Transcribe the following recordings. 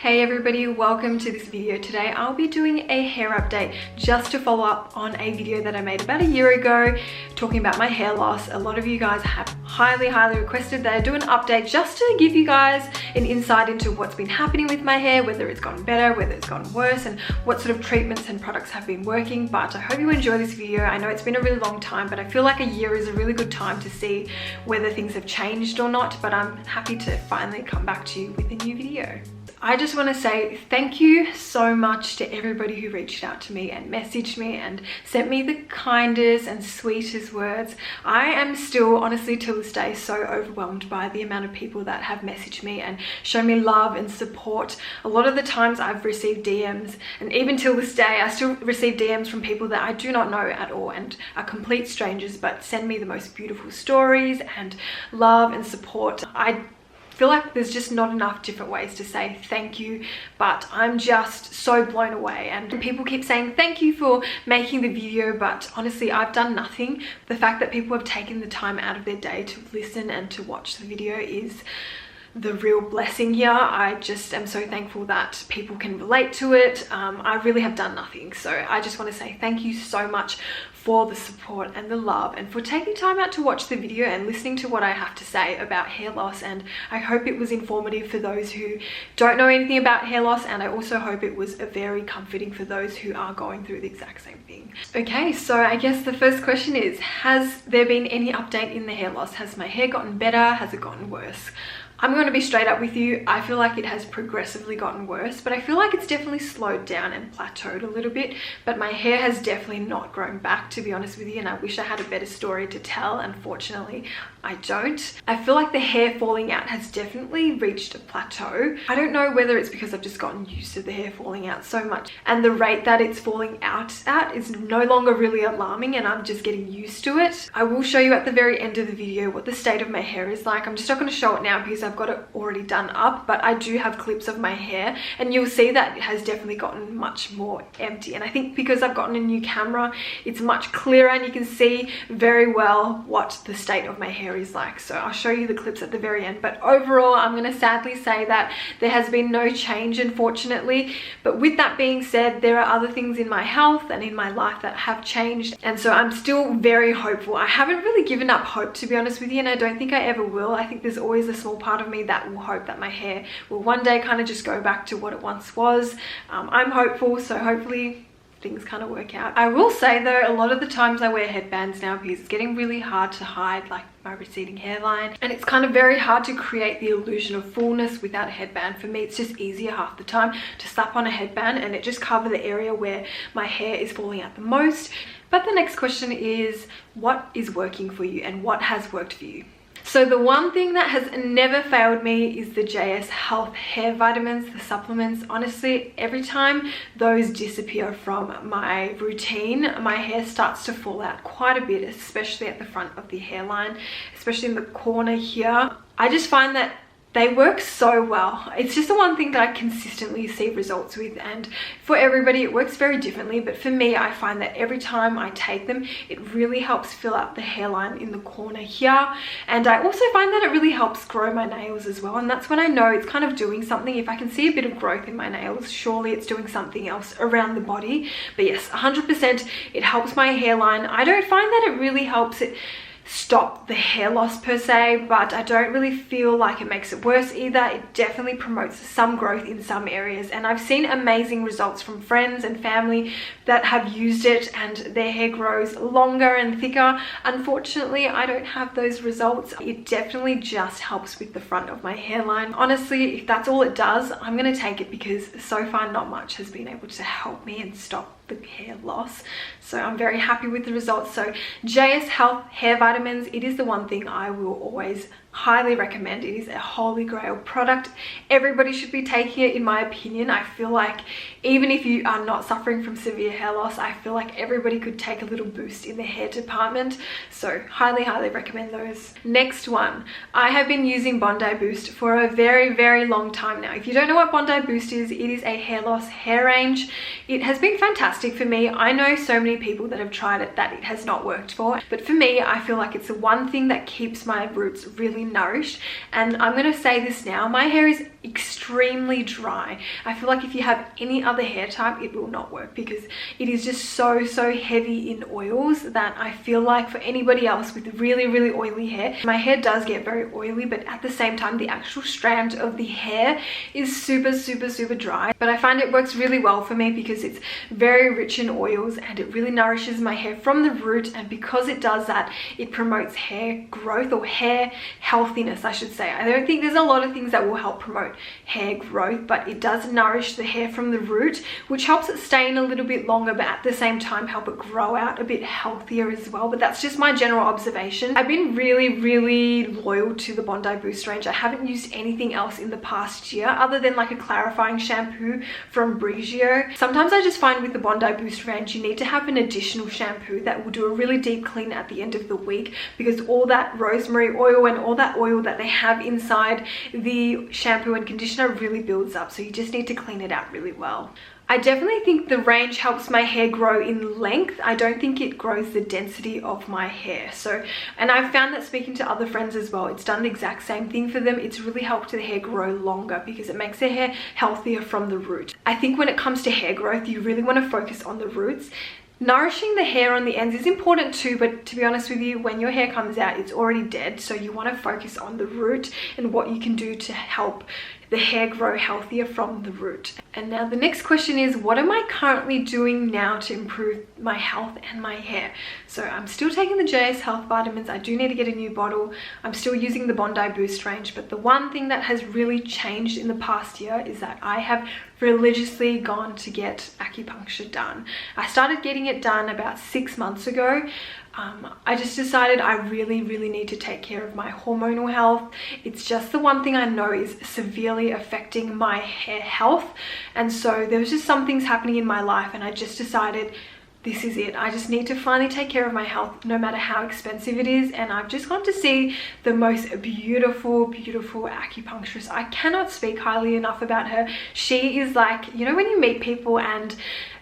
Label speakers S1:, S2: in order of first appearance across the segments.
S1: Hey everybody, welcome to this video. Today I'll be doing a hair update just to follow up on a video that I made about a year ago talking about my hair loss. A lot of you guys have highly requested that I do an update just to give you guys an insight into what's been happening with my hair, whether it's gotten better, whether it's gotten worse, and what sort of treatments and products have been working. But I hope you enjoy this video. I know it's been a really long time, but I feel like a year is a really good time to see whether things have changed or not. But I'm happy to finally come back to you with a new video. I just want to say thank you so much to everybody who reached out to me and messaged me and sent me the kindest and sweetest words. I am still, honestly, till this day, so overwhelmed by the amount of people that have messaged me and shown me love and support. A lot of the times I've received DMs, and even till this day I still receive DMs from people that I do not know at all and are complete strangers, but send me the most beautiful stories and love and support. I feel like there's just not enough different ways to say thank you, but I'm just so blown away. And people keep saying thank you for making the video, but honestly I've done nothing. The fact that people have taken the time out of their day to listen and to watch the video is the real blessing here. I just am so thankful that people can relate to it. I really have done nothing, so I just want to say thank you so much for the support and the love, and for taking time out to watch the video and listening to what I have to say about hair loss. And I hope it was informative for those who don't know anything about hair loss, and I also hope it was very comforting for those who are going through the exact same thing. Okay, so I guess the first question is, has there been any update in the hair loss? Has my hair gotten better? Has it gotten worse? I'm going to be straight up with you. I feel like it has progressively gotten worse, but I feel like it's definitely slowed down and plateaued a little bit. But my hair has definitely not grown back, to be honest with you, and I wish I had a better story to tell. Unfortunately, I don't. I feel like the hair falling out has definitely reached a plateau. I don't know whether it's because I've just gotten used to the hair falling out so much, and the rate that it's falling out at is no longer really alarming, and I'm just getting used to it. I will show you at the very end of the video what the state of my hair is like. I'm just not going to show it now because I've got it already done up, but I do have clips of my hair, and you'll see that it has definitely gotten much more empty. And I think because I've gotten a new camera, it's much clearer and you can see very well what the state of my hair is like. So I'll show you the clips at the very end. But overall, I'm going to sadly say that there has been no change, unfortunately. But with that being said, there are other things in my health and in my life that have changed, and so I'm still very hopeful. I haven't really given up hope, to be honest with you, and I don't think I ever will. I think there's always a small part of me that will hope that my hair will one day kind of just go back to what it once was. I'm hopeful, so hopefully things kind of work out. I will say though, a lot of the times I wear headbands now because it's getting really hard to hide like my receding hairline, and it's kind of very hard to create the illusion of fullness without a headband. For me, it's just easier half the time to slap on a headband and it just covers the area where my hair is falling out the most. But the next question is, what is working for you and what has worked for you? So the one thing that has never failed me is the JS Health hair vitamins, the supplements. Honestly, every time those disappear from my routine, my hair starts to fall out quite a bit, especially at the front of the hairline, especially in the corner here. I just find that they work so well. It's just the one thing that I consistently see results with, and for everybody it works very differently, but for me, I find that every time I take them, it really helps fill out the hairline in the corner here. And I also find that it really helps grow my nails as well, and that's when I know it's kind of doing something. If I can see a bit of growth in my nails, surely it's doing something else around the body. But yes, 100% it helps my hairline. I don't find that it really helps it stop the hair loss per se, but I don't really feel like it makes it worse either. It definitely promotes some growth in some areas, and I've seen amazing results from friends and family that have used it and their hair grows longer and thicker. Unfortunately, I don't have those results. It definitely just helps with the front of my hairline. Honestly, if that's all it does, I'm going to take it, because so far not much has been able to help me and stop the hair loss. So I'm very happy with the results. So JS Health hair vitamins, it is the one thing I will always highly recommend. It is a holy grail product. Everybody should be taking it, in my opinion. I feel like even if you are not suffering from severe hair loss, I feel like everybody could take a little boost in the hair department. So highly recommend those. Next one, I have been using Bondi Boost for a very long time now. If you don't know what Bondi Boost is, it is a hair loss hair range. It has been fantastic for me. I know so many people that have tried it that it has not worked for, but for me, I feel like it's the one thing that keeps my roots really nourished. And I'm going to say this now, my hair is extremely dry. I feel like if you have any other hair type, it will not work because it is just so heavy in oils that I feel like for anybody else with really oily hair, my hair does get very oily, but at the same time the actual strand of the hair is super dry. But I find it works really well for me because it's very rich in oils and it really nourishes my hair from the root, and because it does that, it promotes hair growth, or hair healthiness I should say. I don't think there's a lot of things that will help promote hair growth, but it does nourish the hair from the root, which helps it stay in a little bit longer, but at the same time help it grow out a bit healthier as well. But that's just my general observation. I've been really loyal to the Bondi Boost range. I haven't used anything else in the past year other than like a clarifying shampoo from Brigio. Sometimes I just find with the Bondi Boost range you need to have an additional shampoo that will do a really deep clean at the end of the week, because all that rosemary oil and all that oil that they have inside the shampoo and conditioner really builds up, so you just need to clean it out really well. I definitely think the range helps my hair grow in length. I don't think it grows the density of my hair. So, and I've found that speaking to other friends as well, it's done the exact same thing for them. It's really helped the hair grow longer because it makes their hair healthier from the root. I think when it comes to hair growth, you really want to focus on the roots. Nourishing the hair on the ends is important too, but to be honest with you, when your hair comes out, it's already dead. So you want to focus on the root and what you can do to help the hair grow healthier from the root. And now the next question is, what am I currently doing now to improve my health and my hair? So I'm still taking the JS Health vitamins. I do need to get a new bottle. I'm still using the Bondi Boost range, but the one thing that has really changed in the past year is that I have religiously gone to get acupuncture done. I started getting it done about 6 months ago. I just decided I really need to take care of my hormonal health. It's just the one thing I know is severely affecting my hair health, and so there was just some things happening in my life and I just decided this is it. I just need to finally take care of my health no matter how expensive it is. And I've just gone to see the most beautiful acupuncturist. I cannot speak highly enough about her. She is like, you know when you meet people and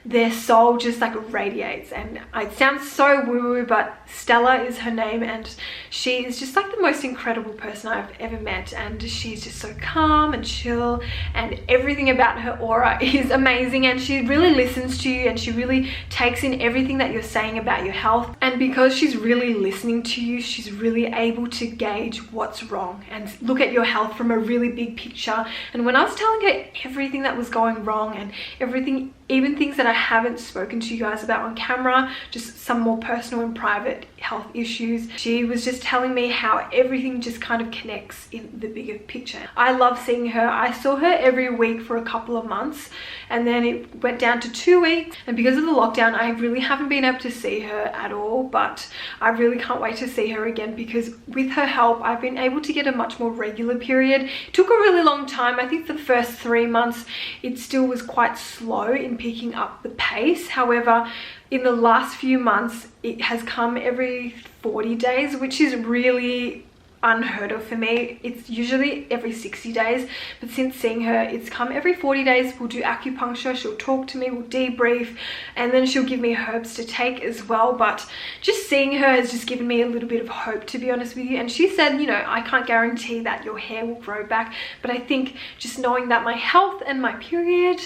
S1: their soul just like radiates, and it sounds so woo-woo, but Stella is her name, and she is just like the most incredible person I've ever met. And she's just so calm and chill, and everything about her aura is amazing, and she really listens to you and she really takes in everything that you're saying about your health. And because she's really listening to you, she's really able to gauge what's wrong and look at your health from a really big picture. And when I was telling her everything that was going wrong and everything, even things that I haven't spoken to you guys about on camera, just some more personal and private health issues, she was just telling me how everything just kind of connects in the bigger picture. I love seeing her. I saw her every week for a couple of months, and then it went down to 2 weeks, and because of the lockdown I really haven't been able to see her at all, but I really can't wait to see her again because with her help I've been able to get a much more regular period. It took a really long time. I think for the first 3 months it still was quite slow in picking up the pace. However, in the last few months it has come every 40 days, which is really unheard of for me. It's usually every 60 days, but since seeing her it's come every 40 days. We'll do acupuncture, she'll talk to me, we'll debrief, and then she'll give me herbs to take as well. But just seeing her has just given me a little bit of hope, to be honest with you. And she said, you know, I can't guarantee that your hair will grow back, but I think just knowing that my health and my period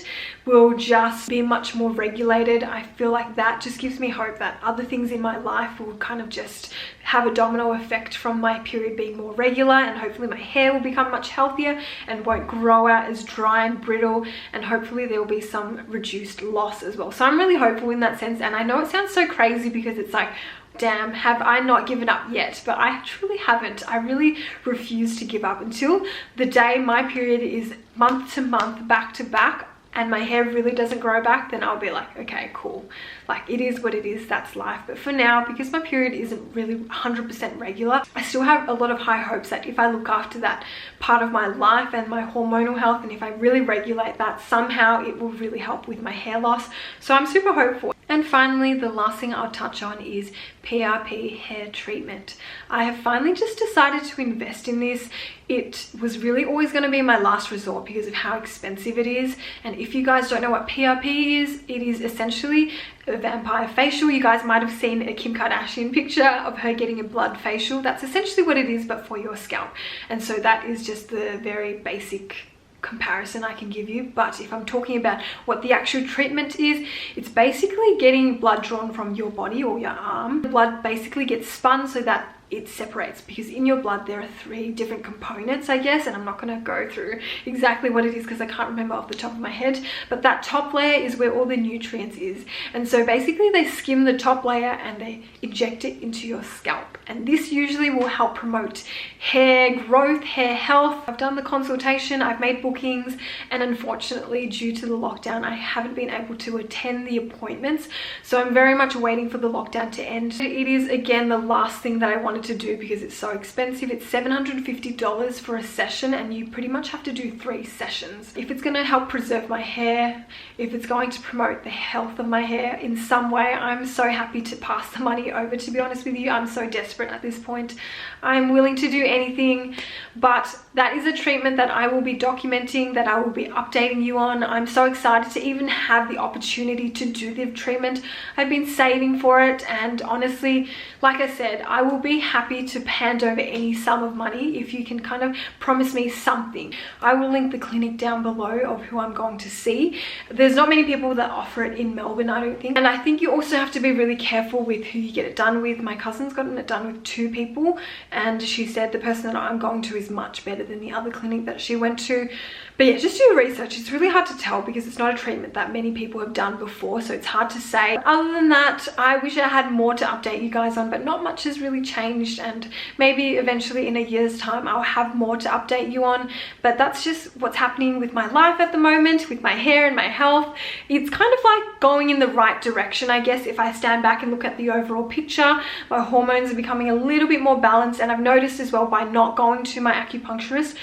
S1: will just be much more regulated, I feel like that just gives me hope that other things in my life will kind of just have a domino effect from my period being more regular, and hopefully my hair will become much healthier and won't grow out as dry and brittle, and hopefully there will be some reduced loss as well. So I'm really hopeful in that sense. And I know it sounds so crazy because it's like, damn, have I not given up yet? But I truly haven't. I really refuse to give up until the day my period is month to month, back to back, and my hair really doesn't grow back. Then I'll be like, okay, cool, like it is what it is, that's life. But for now, because my period isn't really 100% regular, I still have a lot of high hopes that if I look after that part of my life and my hormonal health, and if I really regulate that, somehow it will really help with my hair loss. So I'm super hopeful. And finally, the last thing I'll touch on is PRP hair treatment. I have finally just decided to invest in this. It was really always going to be my last resort because of how expensive it is. And if you guys don't know what PRP is, it is essentially a vampire facial. You guys might have seen a Kim Kardashian picture of her getting a blood facial. That's essentially what it is, but for your scalp. And so that is just the very basic comparison I can give you, but if I'm talking about what the actual treatment is, it's basically getting blood drawn from your body or your arm. The blood basically gets spun so that it separates, because in your blood there are 3 different components, I guess, and I'm not going to go through exactly what it is because I can't remember off the top of my head, but that top layer is where all the nutrients is. And so basically they skim the top layer and they inject it into your scalp, and this usually will help promote hair growth, hair health. I've done the consultation, I've made bookings, and unfortunately due to the lockdown I haven't been able to attend the appointments, so I'm very much waiting for the lockdown to end. It is again the last thing that I wanted to do because it's so expensive. It's $750 for a session, and you pretty much have to do 3 sessions. If it's going to help preserve my hair, if it's going to promote the health of my hair in some way, I'm so happy to pass the money over. To be honest with you, I'm so desperate at this point. I'm willing to do anything, but that is a treatment that I will be documenting, that I will be updating you on. I'm so excited to even have the opportunity to do the treatment. I've been saving for it, and honestly, like I said, I will be happy to hand over any sum of money if you can kind of promise me something. I will link the clinic down below of who I'm going to see. There's not many people that offer it in Melbourne, I don't think, and I think you also have to be really careful with who you get it done with. My cousin's gotten it done with 2 people, and she said the person that I'm going to is much better than the other clinic that she went to. But yeah, just do research. It's really hard to tell because it's not a treatment that many people have done before, so it's hard to say. Other than that, I wish I had more to update you guys on, but not much has really changed, and maybe eventually in a year's time I'll have more to update you on. But that's just what's happening with my life at the moment, with my hair and my health. It's kind of like going in the right direction, I guess. If I stand back and look at the overall picture, my hormones are becoming a little bit more balanced, and I've noticed as well by not going to my acupuncturist,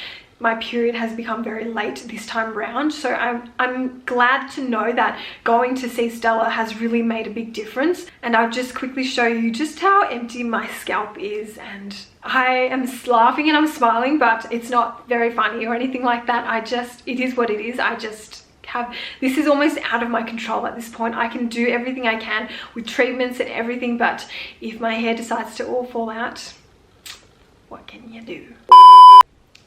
S1: my period has become very late this time round. So I'm glad to know that going to see Stella has really made a big difference. And I'll just quickly show you just how empty my scalp is, and I am laughing and I'm smiling, but it's not very funny or anything like that. It is what it is. This is almost out of my control at this point. I can do everything I can with treatments and everything, but if my hair decides to all fall out, what can you do?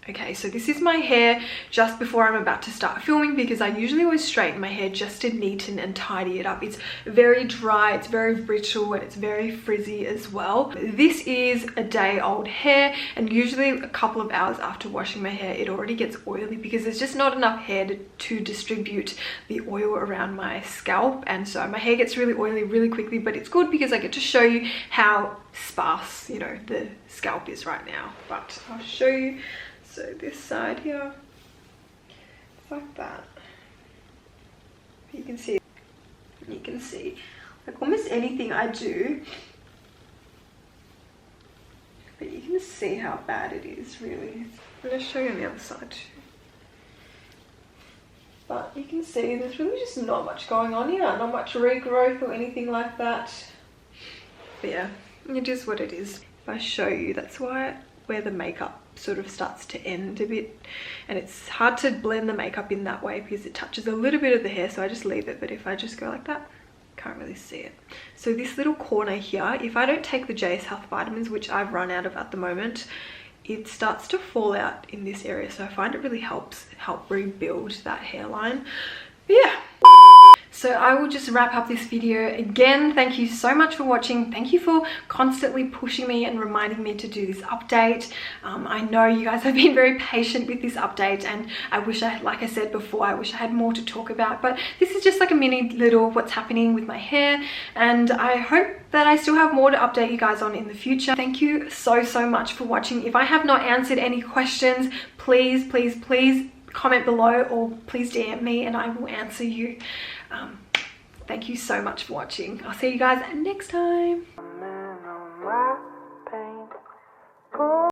S1: Okay, so this is my hair just before I'm about to start filming, because I usually always straighten my hair just to neaten and tidy it up. It's very dry, it's very brittle, and it's very frizzy as well. This is a day old hair, and usually a couple of hours after washing my hair it already gets oily because there's just not enough hair to distribute the oil around my scalp, and so my hair gets really oily really quickly. But it's good because I get to show you how sparse, you know, the scalp is right now. But I'll show you. So this side here, it's like that. You can see like almost anything I do, but you can see how bad it is really. I'm going to show you on the other side too. But you can see there's really just not much going on here, not much regrowth or anything like that. But yeah, it is what it is. If I show you, that's where the makeup sort of starts to end a bit, and it's hard to blend the makeup in that way because it touches a little bit of the hair, so I just leave it. But if I just go like that, can't really see it. So this little corner here, if I don't take the JS Health vitamins, which I've run out of at the moment, it starts to fall out in this area, so I find it really helps rebuild that hairline. But yeah, so I will just wrap up this video. Again, thank you so much for watching. Thank you for constantly pushing me and reminding me to do this update. I know you guys have been very patient with this update, and I wish like I said before, I wish I had more to talk about, but this is just like a mini little what's happening with my hair, and I hope that I still have more to update you guys on in the future. Thank you so much for watching. If I have not answered any questions, please comment below, or please DM me and I will answer you. Thank you so much for watching. I'll see you guys next time.